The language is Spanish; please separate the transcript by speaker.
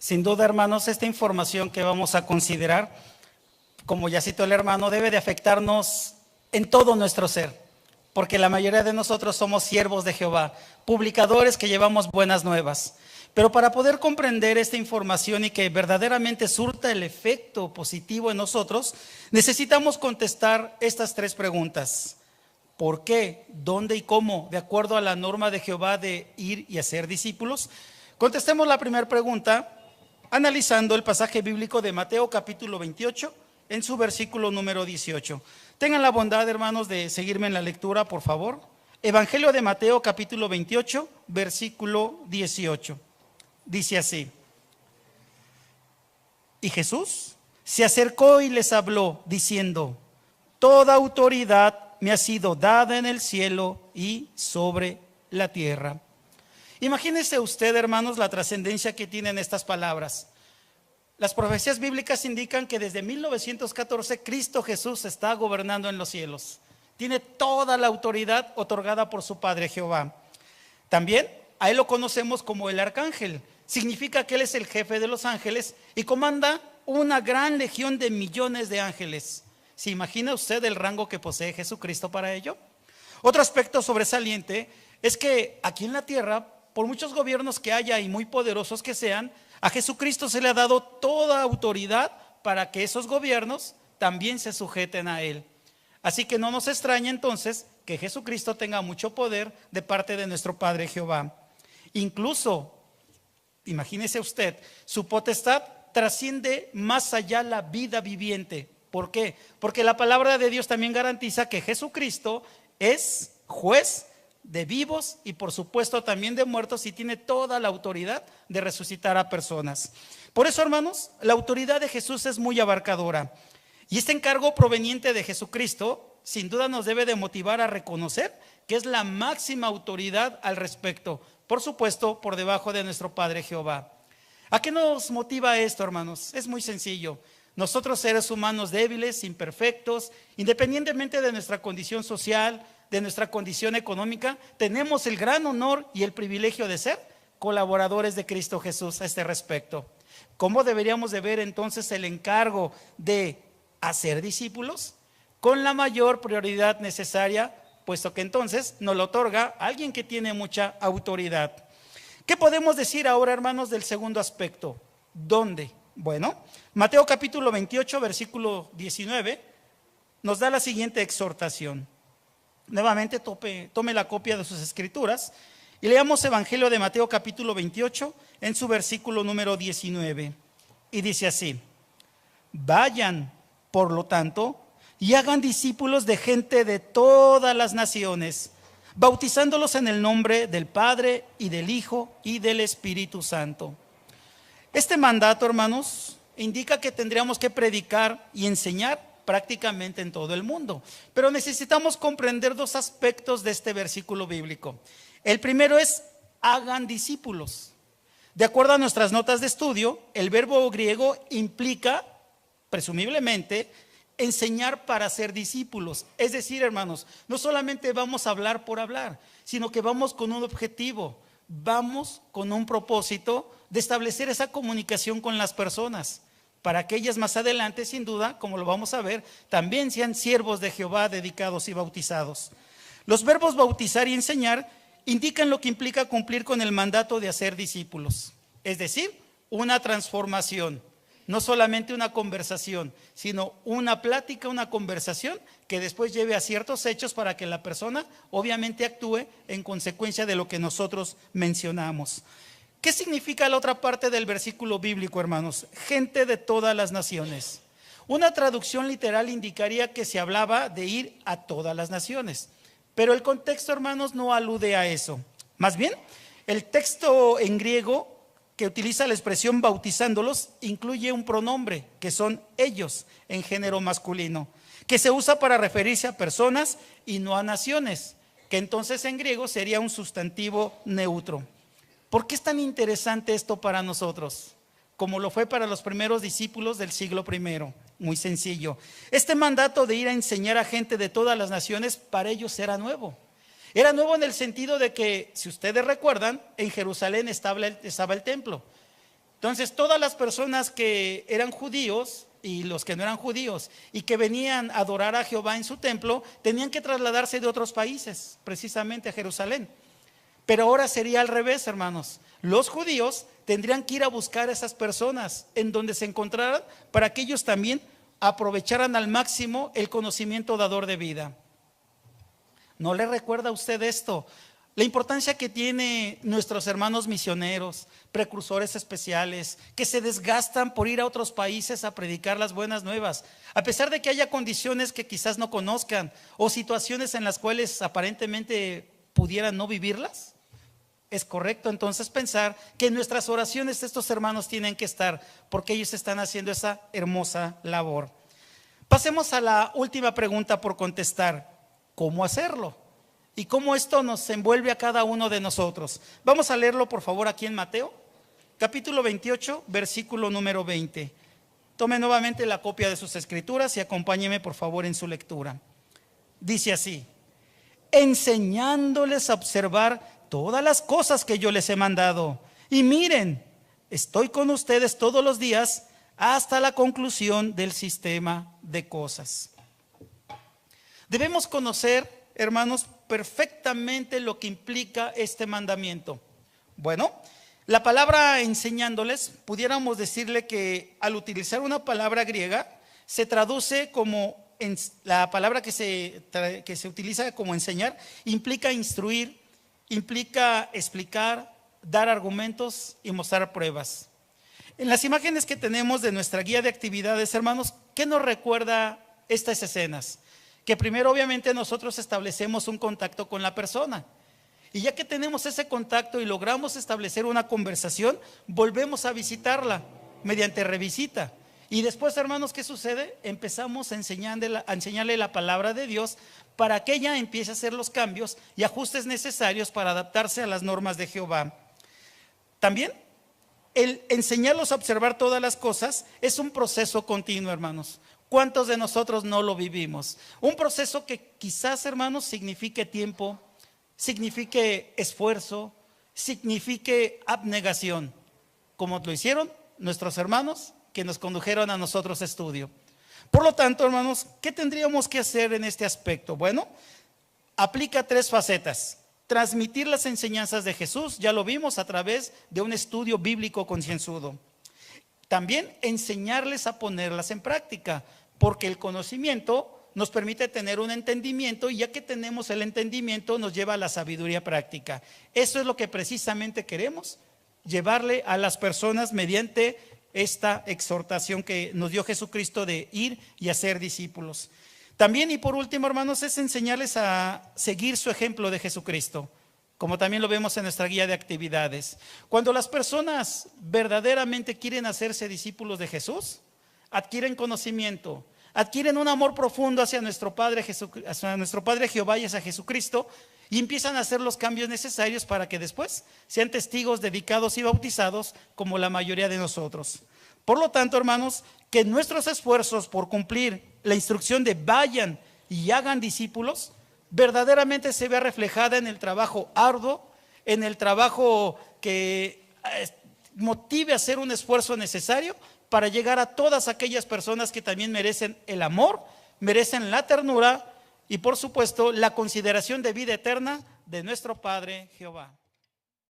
Speaker 1: Sin duda, hermanos, esta información que vamos a considerar, como ya citó el hermano, debe de afectarnos en todo nuestro ser, porque la mayoría de nosotros somos siervos de Jehová, publicadores que llevamos buenas nuevas. Pero para poder comprender esta información y que verdaderamente surta el efecto positivo en nosotros, necesitamos contestar estas tres preguntas. ¿Por qué? ¿Dónde y cómo? De acuerdo a la norma de Jehová de ir y hacer discípulos. Contestemos la primera pregunta analizando el pasaje bíblico de Mateo capítulo 28 en su versículo número 18. Tengan la bondad, hermanos, de seguirme en la lectura, por favor. Evangelio de Mateo capítulo 28, versículo 18. Dice así: y Jesús se acercó y les habló diciendo: toda autoridad me ha sido dada en el cielo y sobre la tierra. Imagínese usted, hermanos, la trascendencia que tienen estas palabras. Las profecías bíblicas indican que desde 1914 Cristo Jesús está gobernando en los cielos. Tiene toda la autoridad otorgada por su Padre Jehová. También a él lo conocemos como el arcángel. Significa que él es el jefe de los ángeles y comanda una gran legión de millones de ángeles. ¿Se imagina usted el rango que posee Jesucristo para ello? Otro aspecto sobresaliente es que aquí en la tierra, por muchos gobiernos que haya y muy poderosos que sean, a Jesucristo se le ha dado toda autoridad para que esos gobiernos también se sujeten a él. Así que no nos extraña entonces que Jesucristo tenga mucho poder de parte de nuestro Padre Jehová. Incluso, imagínese usted, su potestad trasciende más allá la vida viviente. ¿Por qué? Porque la palabra de Dios también garantiza que Jesucristo es juez de vivos y por supuesto también de muertos y tiene toda la autoridad de resucitar a personas. Por eso, hermanos, la autoridad de Jesús es muy abarcadora y este encargo proveniente de Jesucristo sin duda nos debe de motivar a reconocer que es la máxima autoridad al respecto, por supuesto por debajo de nuestro Padre Jehová. ¿A qué nos motiva esto, hermanos? Es muy sencillo. Nosotros, seres humanos débiles, imperfectos, independientemente de nuestra condición social, de nuestra condición económica, tenemos el gran honor y el privilegio de ser colaboradores de Cristo Jesús a este respecto. ¿Cómo deberíamos de ver entonces el encargo de hacer discípulos? Con la mayor prioridad necesaria, puesto que entonces nos lo otorga alguien que tiene mucha autoridad. ¿Qué podemos decir ahora, hermanos, del segundo aspecto? ¿Dónde? Bueno, Mateo capítulo 28, versículo 19, nos da la siguiente exhortación. Nuevamente tome la copia de sus escrituras y leamos Evangelio de Mateo capítulo 28 en su versículo número 19. Y dice así: vayan, por lo tanto, y hagan discípulos de gente de todas las naciones, bautizándolos en el nombre del Padre y del Hijo y del Espíritu Santo. Este mandato, hermanos, indica que tendríamos que predicar y enseñar prácticamente en todo el mundo. Pero necesitamos comprender dos aspectos de este versículo bíblico. El primero es: hagan discípulos. De acuerdo a nuestras notas de estudio, el verbo griego implica, presumiblemente, enseñar para ser discípulos. Es decir, hermanos, no solamente vamos a hablar por hablar, sino que vamos con un objetivo, vamos con un propósito de establecer esa comunicación con las personas, para que ellas más adelante, sin duda, como lo vamos a ver, también sean siervos de Jehová dedicados y bautizados. Los verbos bautizar y enseñar indican lo que implica cumplir con el mandato de hacer discípulos, es decir, una transformación, no solamente una conversación, sino una plática, una conversación que después lleve a ciertos hechos para que la persona obviamente actúe en consecuencia de lo que nosotros mencionamos. ¿Qué significa la otra parte del versículo bíblico, hermanos? Gente de todas las naciones. Una traducción literal indicaría que se hablaba de ir a todas las naciones, pero el contexto, hermanos, no alude a eso. Más bien, el texto en griego que utiliza la expresión bautizándolos incluye un pronombre, que son ellos, en género masculino, que se usa para referirse a personas y no a naciones, que entonces en griego sería un sustantivo neutro. ¿Por qué es tan interesante esto para nosotros? Como lo fue para los primeros discípulos del siglo I. Muy sencillo. Este mandato de ir a enseñar a gente de todas las naciones, para ellos era nuevo. Era nuevo en el sentido de que, si ustedes recuerdan, en Jerusalén estaba el templo. Entonces, todas las personas que eran judíos y los que no eran judíos y que venían a adorar a Jehová en su templo, tenían que trasladarse de otros países, precisamente a Jerusalén. Pero ahora sería al revés, hermanos. Los judíos tendrían que ir a buscar a esas personas en donde se encontraran para que ellos también aprovecharan al máximo el conocimiento dador de vida. ¿No le recuerda a usted esto? La importancia que tiene nuestros hermanos misioneros, precursores especiales, que se desgastan por ir a otros países a predicar las buenas nuevas, a pesar de que haya condiciones que quizás no conozcan o situaciones en las cuales aparentemente pudieran no vivirlas. Es correcto entonces pensar que en nuestras oraciones estos hermanos tienen que estar, porque ellos están haciendo esa hermosa labor. Pasemos a la última pregunta por contestar: ¿cómo hacerlo? Y cómo esto nos envuelve a cada uno de nosotros. Vamos a leerlo por favor aquí en Mateo, capítulo 28, versículo número 20. Tome nuevamente la copia de sus escrituras y acompáñeme por favor en su lectura. Dice así: enseñándoles a observar todas las cosas que yo les he mandado. Y miren, estoy con ustedes todos los días hasta la conclusión del sistema de cosas. Debemos conocer, hermanos, perfectamente lo que implica este mandamiento. Bueno, la palabra enseñándoles, pudiéramos decirle que al utilizar una palabra griega, se traduce como, la palabra que se utiliza como enseñar, implica instruir, implica explicar, dar argumentos y mostrar pruebas. En las imágenes que tenemos de nuestra guía de actividades, hermanos, ¿qué nos recuerda estas escenas? Que primero obviamente nosotros establecemos un contacto con la persona, y ya que tenemos ese contacto y logramos establecer una conversación, volvemos a visitarla mediante revisita. Y después, hermanos, ¿qué sucede? Empezamos a enseñarle la palabra de Dios para que ella empiece a hacer los cambios y ajustes necesarios para adaptarse a las normas de Jehová. También el enseñarlos a observar todas las cosas es un proceso continuo, hermanos. ¿Cuántos de nosotros no lo vivimos? Un proceso que quizás, hermanos, signifique tiempo, signifique esfuerzo, signifique abnegación, como lo hicieron nuestros hermanos que nos condujeron a nosotros a estudio. Por lo tanto, hermanos, ¿qué tendríamos que hacer en este aspecto? Bueno, aplica 3 facetas. Transmitir las enseñanzas de Jesús, ya lo vimos a través de un estudio bíblico concienzudo. También enseñarles a ponerlas en práctica, porque el conocimiento nos permite tener un entendimiento, y ya que tenemos el entendimiento nos lleva a la sabiduría práctica. Eso es lo que precisamente queremos llevarle a las personas mediante esta exhortación que nos dio Jesucristo de ir y hacer discípulos. También, y por último, hermanos, es enseñarles a seguir su ejemplo de Jesucristo, como también lo vemos en nuestra guía de actividades. Cuando las personas verdaderamente quieren hacerse discípulos de Jesús, adquieren conocimiento, adquieren un amor profundo hacia nuestro Padre Jehová y hacia Jesucristo, y empiezan a hacer los cambios necesarios para que después sean testigos dedicados y bautizados como la mayoría de nosotros. Por lo tanto, hermanos, que nuestros esfuerzos por cumplir la instrucción de vayan y hagan discípulos verdaderamente se vea reflejada en el trabajo arduo, en el trabajo que motive a hacer un esfuerzo necesario para llegar a todas aquellas personas que también merecen el amor, merecen la ternura y por supuesto la consideración de vida eterna de nuestro Padre Jehová.